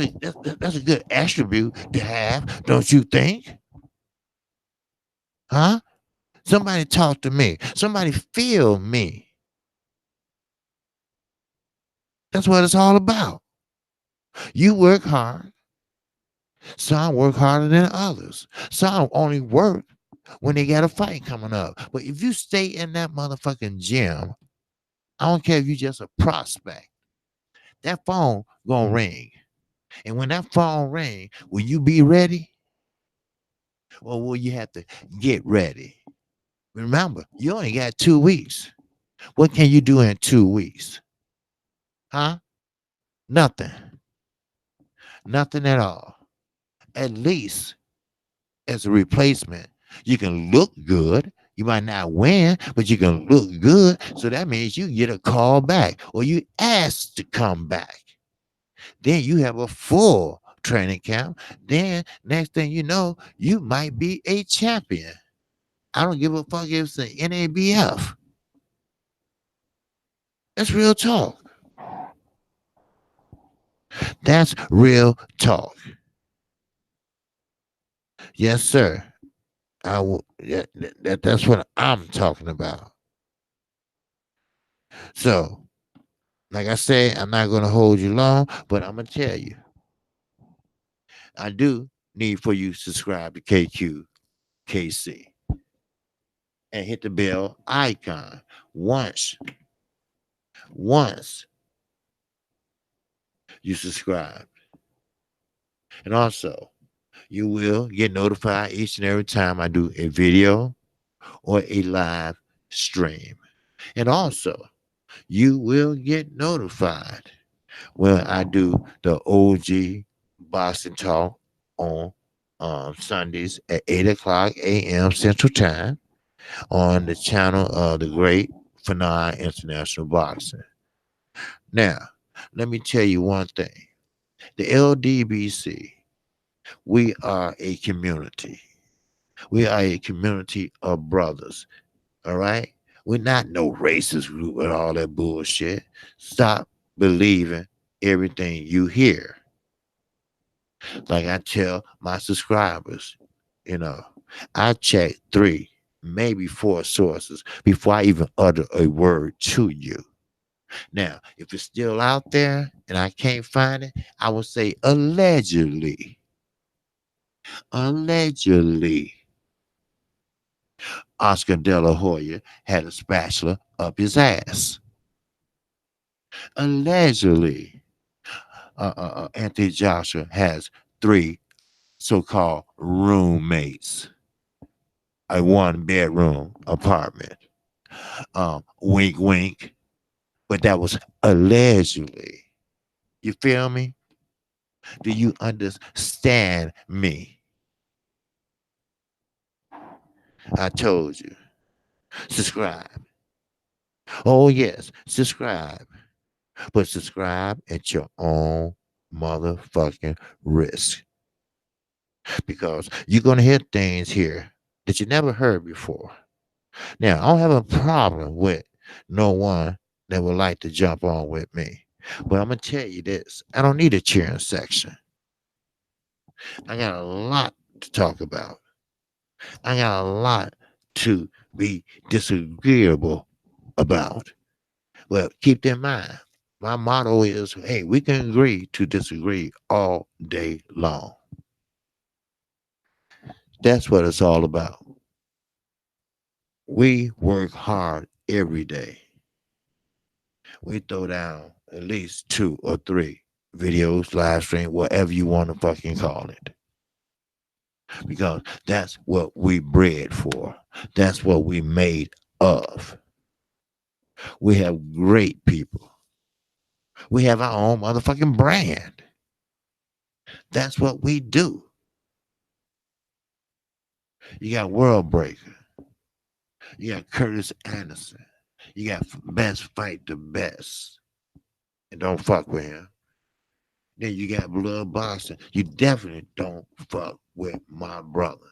a good attribute to have, don't you think? Huh? Somebody talk to me. Somebody feel me. That's what it's all about. You work hard. Some work harder than others. Some only work when they got a fight coming up. But if you stay in that motherfucking gym, I don't care if you just a prospect. That phone gonna ring. And when that phone ring, will you be ready? Or will you have to get ready? Remember, you only got 2 weeks. What can you do in 2 weeks? Huh? Nothing. Nothing at all. At least as a replacement, you can look good. You might not win, but you can look good. So that means you get a call back or you ask to come back. Then you have a full training camp. Then next thing you know, you might be a champion. I don't give a fuck if it's the NABF. That's real talk. That's real talk. Yes, sir. I will. That's what I'm talking about. So, like I said, I'm not going to hold you long, but I'm going to tell you, I do need for you to subscribe to Kqkc and hit the bell icon once once you subscribe. And also, you will get notified each and every time I do a video or a live stream. And also, you will get notified when I do the OG Boston Talk on Sundays at 8 o'clock a.m. Central Time on the channel of the great Fanai International Boxing. Now, let me tell you one thing. The LDBC, we are a community. We are a community of brothers. All right? We're not no racist group and all that bullshit. Stop believing everything you hear. Like I tell my subscribers, you know, I check 3, maybe 4 sources before I even utter a word to you. Now, if it's still out there and I can't find it, I will say allegedly. Allegedly, Oscar De La Hoya had a spatula up his ass. Allegedly, Anthony Joshua has 3 so-called roommates, a 1-bedroom apartment. Wink, wink. But that was allegedly. You feel me? Do you understand me? I told you. Subscribe. Oh, yes, subscribe. But subscribe at your own motherfucking risk. Because you're going to hear things here that you never heard before. Now, I don't have a problem with no one that would like to jump on with me. But I'm going to tell you this, I don't need a cheering section. I got a lot to talk about. I got a lot to be disagreeable about. Well, keep in mind, my motto is hey, we can agree to disagree all day long. That's what it's all about. We work hard every day. We throw down at least two or three videos, live stream, whatever you want to fucking call it. Because that's what we bred for. That's what we made of. We have great people. We have our own motherfucking brand. That's what we do. You got World Breaker. You got Curtis Anderson. You got Best Fight the Best. And don't fuck with him. Then you got Blood Boxing. You definitely don't fuck with my brother.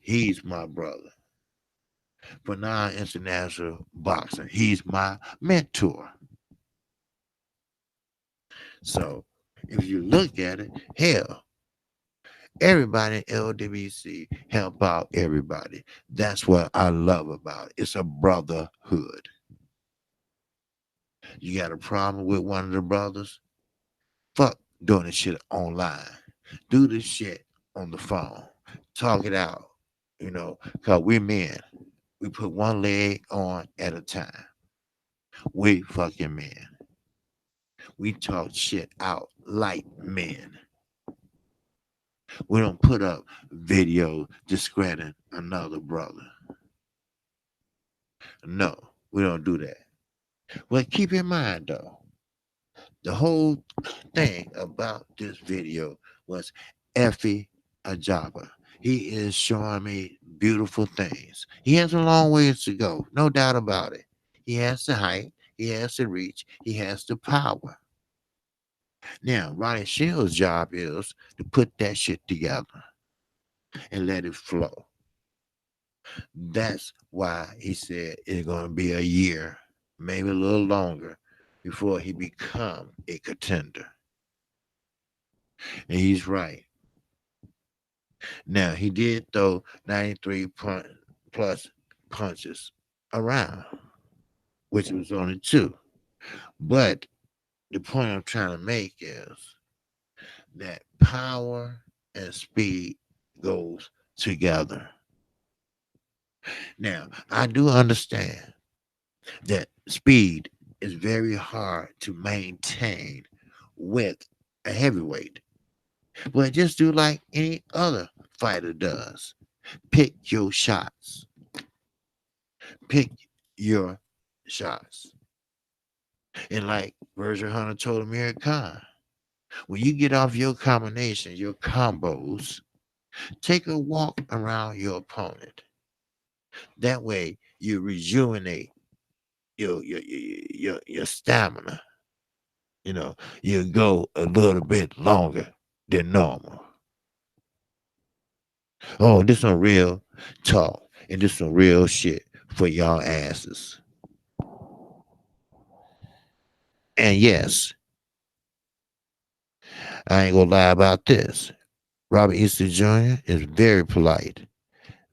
He's my brother. For non-international boxing, he's my mentor. So if you look at it, hell, everybody in LWC help out everybody. That's what I love about it. It's a brotherhood. You got a problem with one of the brothers? Fuck doing this shit online. Do this shit on the phone. Talk it out. Cause we're men. We put one leg on at a time. We fucking men. We talk shit out like men. We don't put up video discrediting another brother. No, we don't do that. Well, keep in mind though, the whole thing about this video was Effie Ajaba. He is showing me beautiful things. He has a long ways to go, no doubt about it. He has the height, he has the reach, he has the power. Now, Ronnie Shield's job is to put that shit together and let it flow. That's why he said it's going to be a year, maybe a little longer, before he become a contender. And he's right. Now, he did throw 93 plus punches around, which was only two. But the point I'm trying to make is that power and speed goes together. Now, I do understand that speed is very hard to maintain with a heavyweight. But just do like any other fighter does. Pick your shots. Pick your shots. And like Virgil Hunter told Amir Khan, when you get off your combination, your combos, take a walk around your opponent. That way you rejuvenate your stamina. You go a little bit longer than normal. Oh, this some real talk and this some real shit for y'all asses. And yes, I ain't gonna lie about this. Robert Easter Jr. is very polite,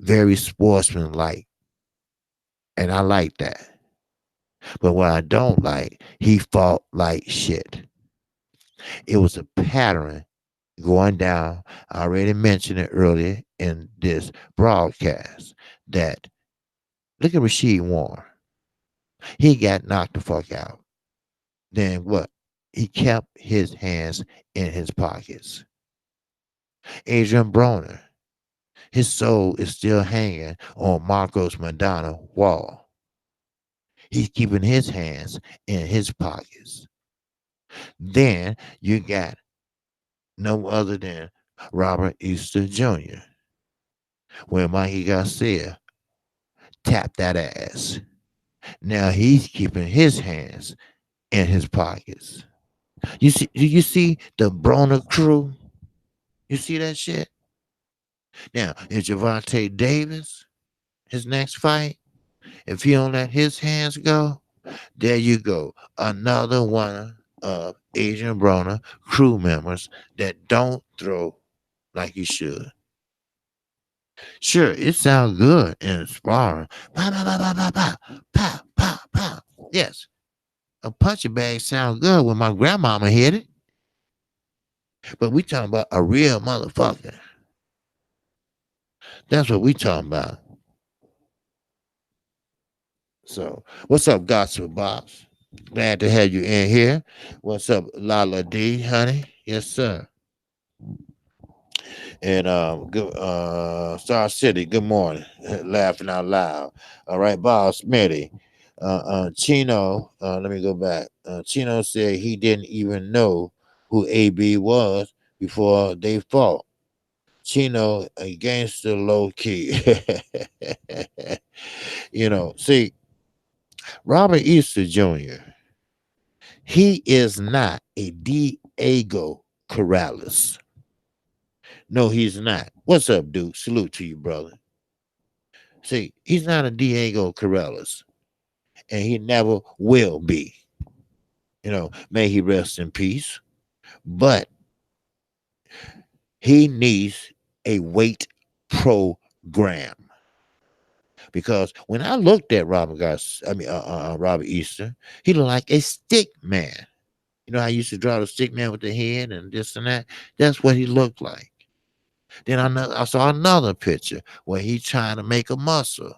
very sportsmanlike, and I like that. But what I don't like, he fought like shit. It was a pattern going down. I already mentioned it earlier in this broadcast that look at Rasheed Warren. He got knocked the fuck out. Then what? He kept his hands in his pockets. Adrian Broner, his soul is still hanging on Marcos Madonna wall. He's keeping his hands in his pockets. Then you got no other than Robert Easter Jr. When Mikey Garcia tapped that ass. Now he's keeping his hands in his pockets. You see the Broner crew? You see that shit? Now, is Javante Davis? his next fight, if he don't let his hands go, there you go. Another one of Adrian Broner crew members that don't throw like he should. Sure, it sounds good in sparring. Pow, pow, pow, pow, pow, pow, pow, pow, pow. Yes, a punching bag sounds good when my grandmama hit it, but we talking about a real motherfucker. That's what we talking about. So, what's up, Gospel Boss? Glad to have you in here. What's up, Lala D, honey? Yes, sir. And good Star City, good morning. Laughing out loud. All right, Boss Smitty. Chino, let me go back. Chino said he didn't even know who AB was before they fought. Chino against the low key. See, Robert Easter Jr., he is not a Diego Corrales. No, he's not. What's up, Duke? Salute to you, brother. See, he's not a Diego Corrales, and he never will be. May he rest in peace. But he needs a weight program because when I looked at Robert Easter, he looked like a stick man. I used to draw the stick man with the head and this and that. That's what he looked like. Then I saw another picture where he trying to make a muscle.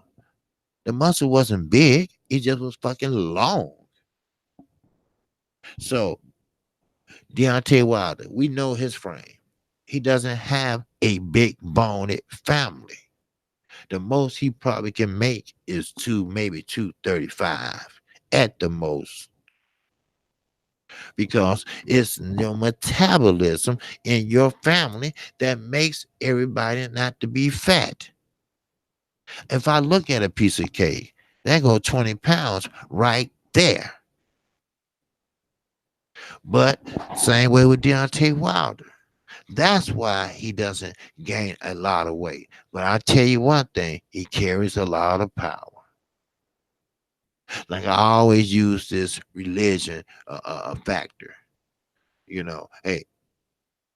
The muscle wasn't big; it just was fucking long. So Deontay Wilder, we know his frame. He doesn't have a big boned family. The most he probably can make is maybe 235 at the most. Because it's your metabolism in your family that makes everybody not to be fat. If I look at a piece of cake, that go 20 pounds right there. But same way with Deontay Wilder. That's why he doesn't gain a lot of weight. But I'll tell you one thing, he carries a lot of power. Like I always use this religion factor. Hey,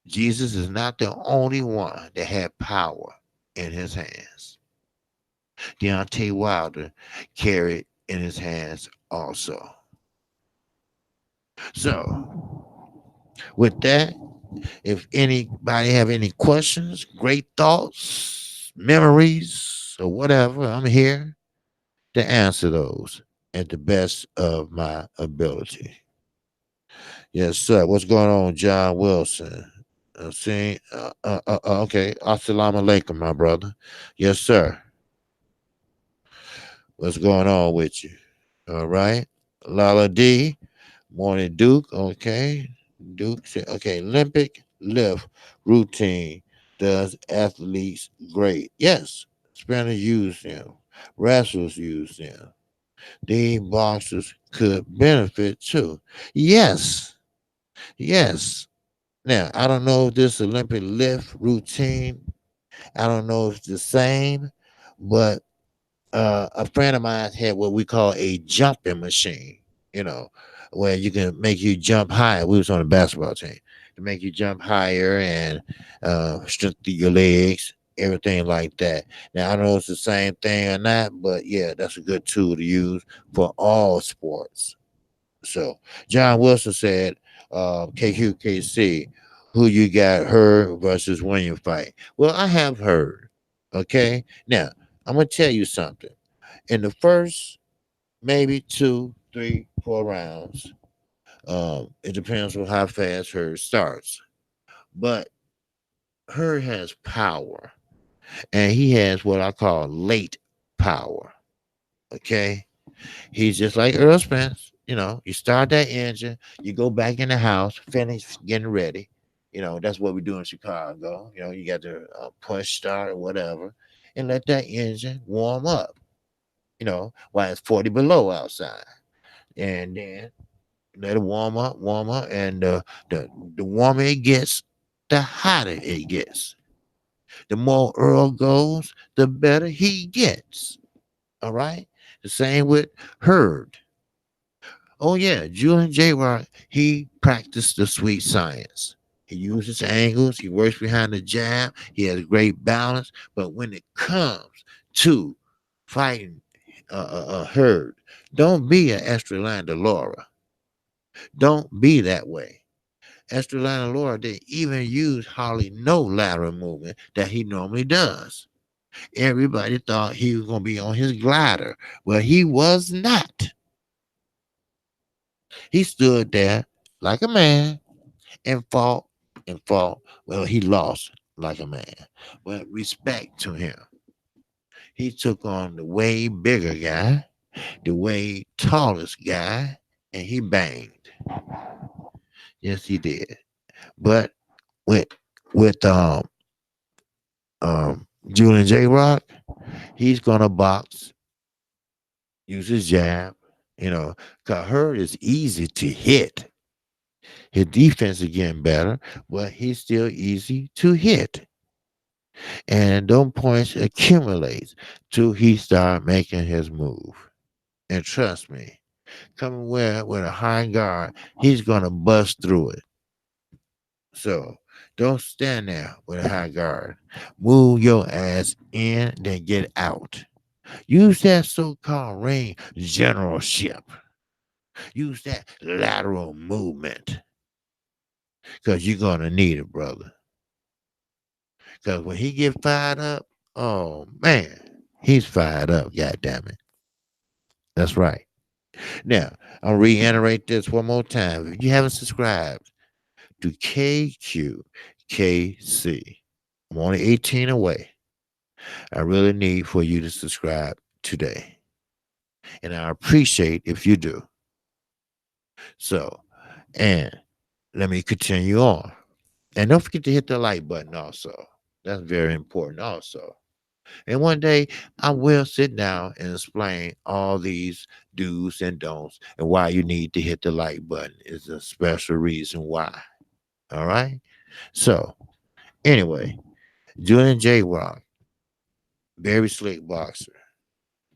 Jesus is not the only one that had power in his hands. Deontay Wilder carried in his hands also. So, with that, if anybody have any questions, great thoughts, memories, or whatever, I'm here to answer those at the best of my ability. Yes, sir. What's going on, John Wilson? Okay. Assalamu alaikum, my brother. Yes, sir. What's going on with you? All right. Lala D. Morning, Duke. Okay. Duke said, okay. Olympic lift routine does athletes great. Yes. Spinners use them. Wrestlers use them. These boxers could benefit too. Yes. Yes. Now, I don't know if this Olympic lift routine, I don't know if it's the same, but a friend of mine had what we call a jumping machine, you know, where you can make you jump higher. We was on a basketball team to make you jump higher and strengthen your legs, everything like that. Now, I don't know if it's the same thing or not, but yeah, that's a good tool to use for all sports. So John Wilson said, KQKC, who you got, her versus William fight. Well, I have heard. Okay. Now, I'm gonna tell you something. In the first maybe 2, 3, 4 rounds, it depends on how fast her starts. But her has power, and he has what I call late power. Okay. He's just like Earl Spence. You start that engine, you go back in the house, finish getting ready. That's what we do in Chicago. You got to push start or whatever, and let that engine warm up. While it's 40 below outside, and then let it warm up, and the warmer it gets, the hotter it gets. The more Earl goes, the better he gets. All right. The same with Hurd. Oh yeah, Julian J. Rock, he practiced the sweet science. He uses angles, he works behind the jab, he has great balance. But when it comes to fighting a Herd, don't be an Estrelanda Laura. Don't be that way. Estrelanda Laura didn't even use hardly no lateral movement that he normally does. Everybody thought he was going to be on his glider. Well, he was not. He stood there like a man and fought and fought. Well, he lost like a man. But respect to him. He took on the way bigger guy, the way tallest guy, and he banged. Yes, he did. But with with Julian J. Rock, he's gonna box, use his jab. Cause Hurd is easy to hit. His defense is getting better, but he's still easy to hit. And those points accumulate till he start making his move. And trust me, coming with a high guard, he's gonna bust through it. So don't stand there with a high guard. Move your ass in, then get out. Use that so-called ring generalship. Use that lateral movement. Because you're gonna need it, brother. Because when he get fired up, oh man, he's fired up, god damn it. That's right. Now, I'll reiterate this one more time. If you haven't subscribed to Kqkc, I'm only 18 away. I really need for you to subscribe today. And I appreciate if you do. So, and let me continue on. And don't forget to hit the like button also. That's very important also. And one day I will sit down and explain all these do's and don'ts and why you need to hit the like button is a special reason why. All right. So anyway, Julian J. Rock, very slick boxer.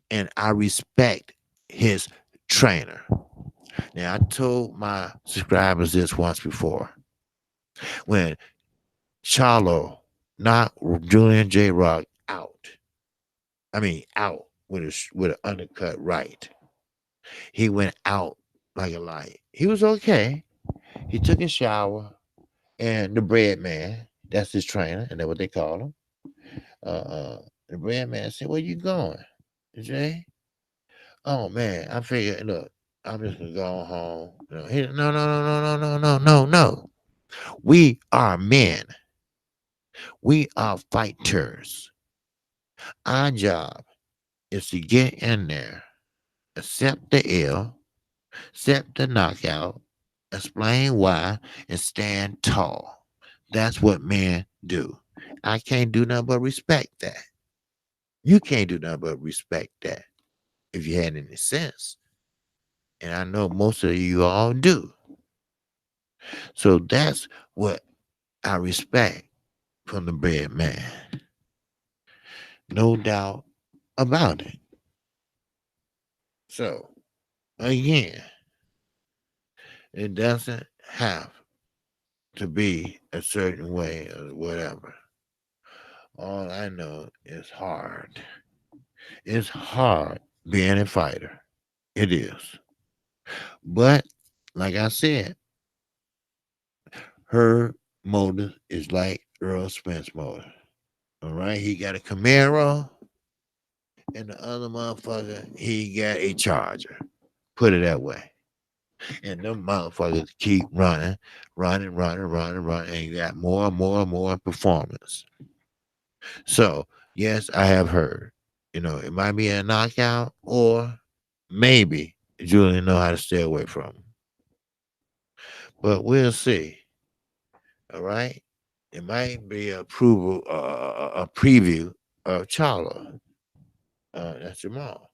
And I respect his trainer. Now I told my subscribers this once before. When Charlo knocked Julian J. Rock out. I mean out with an undercut right. He went out like a light. He was okay. He took a shower, and the bread man, that's his trainer, and that's what they call him. The bread man said, "Where you going, Jay?" Oh man, I figured, look, I'm just gonna go home. No, no, no, no, no, no, no, no, no. We are men. We are fighters. Our job is to get in there, accept the L, accept the knockout, explain why, and stand tall. That's what men do. I can't do nothing but respect that. You can't do nothing but respect that if you had any sense. And I know most of you all do. So that's what I respect from the bread man. No doubt about it. So, again, it doesn't have to be a certain way or whatever. All I know is hard. It's hard being a fighter. It is. But like I said, her motor is like Earl Spence motor. All right. He got a Camaro, and the other motherfucker, he got a Charger. Put it that way. And them motherfuckers keep running, running, and you got more and more and more performance. So, yes, I have heard. It might be a knockout, or maybe Julian know how to stay away from him. But we'll see. All right. It might be a preview of Charlo. That's Jamal.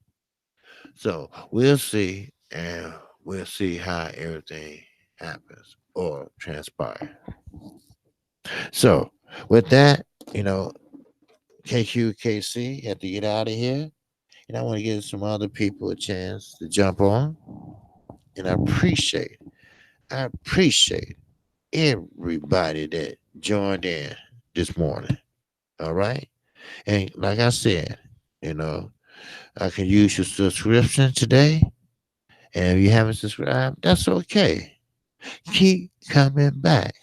So we'll see, and we'll see how everything happens or transpire. So with that, KQKC had to get out of here. and I want to give some other people a chance to jump on. And I appreciate everybody that joined in this morning. All right. And like I said, you know, I can use your subscription today. And if you haven't subscribed, that's okay. Keep coming back.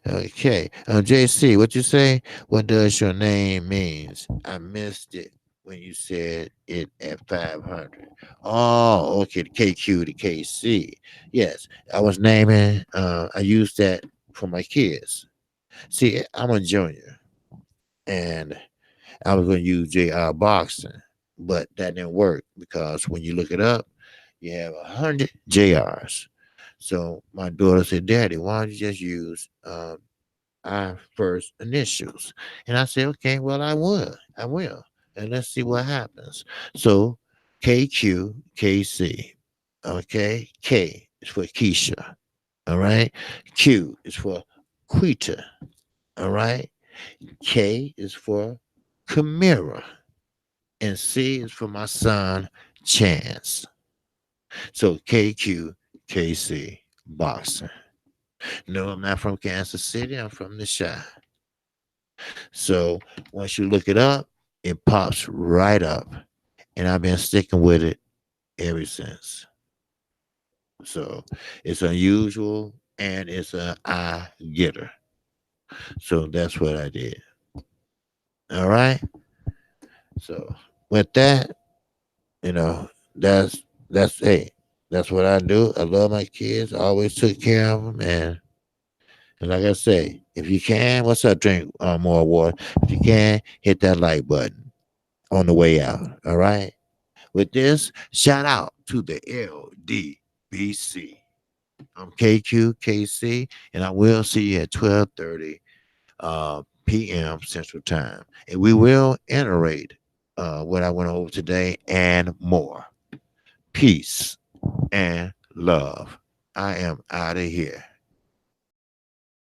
Okay. JC, what you say? What does your name means? I missed it when you said it at 500. Oh, okay. The KQ, the KC. Yes. I was naming, I used that for my kids. See, I'm a junior and I was going to use JR Boxing, but that didn't work because when you look it up, you have 100 JRs. So my daughter said, Daddy, why don't you just use our first initials? And I said, okay, well, I will. I will. And let's see what happens. So KQKC. Okay. K is for Keisha. All right. Q is for Quita. All right. K is for Chimera. And C is for my son, Chance. So KQKC Boxer. No, I'm not from Kansas City. I'm from the Chi. So once you look it up, it pops right up. And I've been sticking with it ever since. So it's unusual and it's a eye getter. So that's what I did. All right. So with that, you know, that's hey, that's what I do. I love my kids. I always took care of them, and like I say, if you can, what's up? Drink more water. If you can, hit that like button on the way out. All right. With this, shout out to the LDBC. I'm KQKC, and I will see you at 12:30 p.m. Central Time, and we will iterate what I went over today and more. Peace and love. I am out of here.